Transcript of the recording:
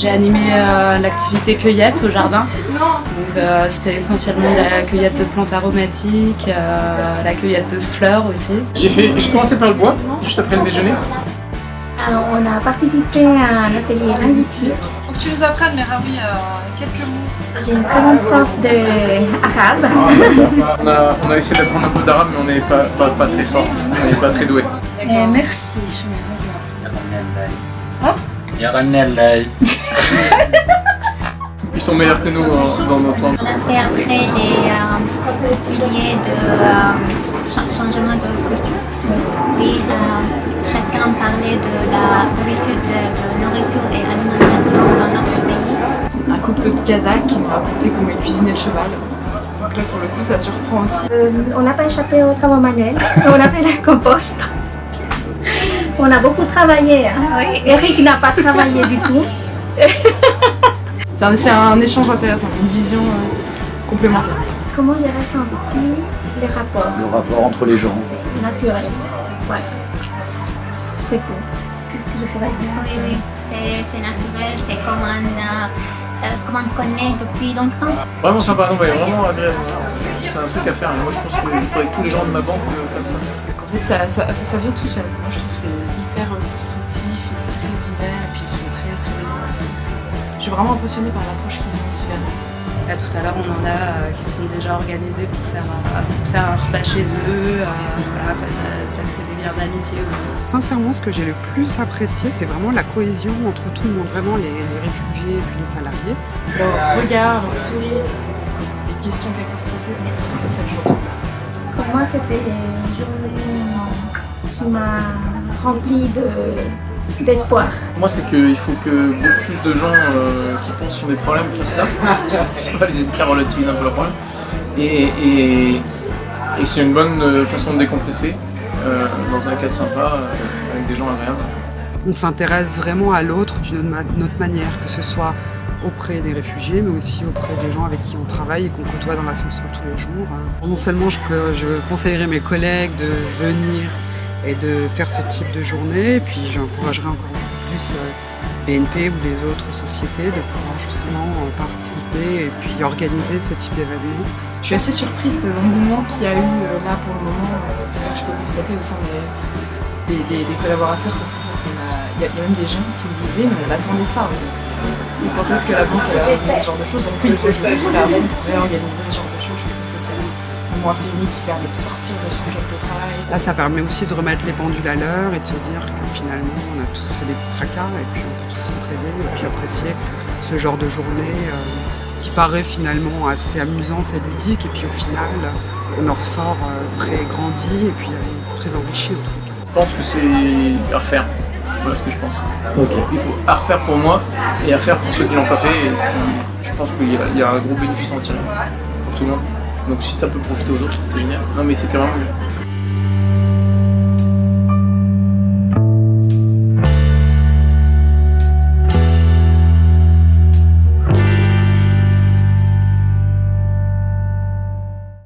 J'ai animé l'activité cueillette au jardin. C'était essentiellement la cueillette de plantes aromatiques, la cueillette de fleurs aussi. J'ai commencé par le bois, juste après le déjeuner. On a participé à un atelier linguistique. Faut que tu nous apprennes, Meraoui, quelques mots. J'ai une très bonne prof d'arabe. On a essayé d'apprendre un peu d'arabe, mais on n'est pas très fort, on n'est pas très doué. Merci. Ils sont meilleurs que nous dans notre langue. On a fait après des ateliers de changement de culture. Oui, chacun parlait de la habitude de nourriture et alimentation dans notre pays. Un couple de Kazakhs qui nous racontait comment ils cuisinaient le cheval. Donc là, pour le coup, ça surprend aussi. On n'a pas échappé aux travaux manuels. On a fait la compost. On a beaucoup travaillé. Hein. Oui. Eric n'a pas travaillé du tout. C'est un échange intéressant, une vision complémentaire. Comment j'ai ressenti les rapports? Le rapport entre les gens. C'est naturel. Ouais. C'est tout. C'est tout ce que je pourrais dire. Oui, oui, c'est naturel, c'est comme on connaît depuis longtemps. Vraiment sympa, non, ouais, vraiment agréable. C'est un truc à faire. Moi, je pense qu'il faudrait que tous les gens de ma banque fassent ça. En fait, ça vient tout seul. Moi, je trouve que c'est hyper constructif, très ouvert, et puis ils sont très souriants aussi. Je suis vraiment impressionnée par l'approche qu'ils ont aussi vers nous. Là, tout à l'heure, on en a qui se sont déjà organisés pour faire un repas chez eux. Voilà, ça crée des liens d'amitié aussi. Sincèrement, ce que j'ai le plus apprécié, c'est vraiment la cohésion entre tout le monde, vraiment les réfugiés et puis les salariés. Leur regard, leur sourire, les questions qu'elles peuvent poser, je pense que c'est ça le jour. Pour moi, c'était une journée qui m'a rempli d'espoir. Moi, c'est qu'il faut que beaucoup plus de gens qui pensent qu'ils ont des problèmes fassent ça. Je sais pas, les aider à relativiser un peu leurs problèmes. Et c'est une bonne façon de décompresser dans un cadre sympa, avec des gens agréables. On s'intéresse vraiment à l'autre d'une autre manière, que ce soit auprès des réfugiés, mais aussi auprès des gens avec qui on travaille et qu'on côtoie dans l'ascenseur tous les jours. Non seulement je conseillerais mes collègues de venir et de faire ce type de journée, et puis j'encouragerais encore plus BNP ou les autres sociétés de pouvoir justement participer et puis organiser ce type d'événement. Je suis assez surprise de l'engouement qu'il y a eu là pour le moment, que je peux constater au sein des collaborateurs, parce qu'en fait, il y a même des gens qui me disaient mais on attendait ça en fait. C'est quand est-ce que la banque elle a organisé ce genre de choses, donc oui, je serais à fond pour réorganiser ce genre de choses. Je trouve que c'est un moment assez unique qui permet de sortir de son job de travail. Là, ça permet aussi de remettre les pendules à l'heure et de se dire que finalement on a tous des petits tracas et puis on peut tous s'entraider et puis apprécier ce genre de journée qui paraît finalement assez amusante et ludique, et puis au final on en ressort très grandi et puis très enrichi en tout cas. Je pense que c'est à refaire. Voilà ce que je pense. Okay. Il faut à refaire pour moi et à refaire pour ceux qui l'ont pas fait. Et je pense qu'il y a un gros bénéfice à en tirer pour tout le monde. Donc si ça peut profiter aux autres, c'est génial. Non mais c'était vraiment bien.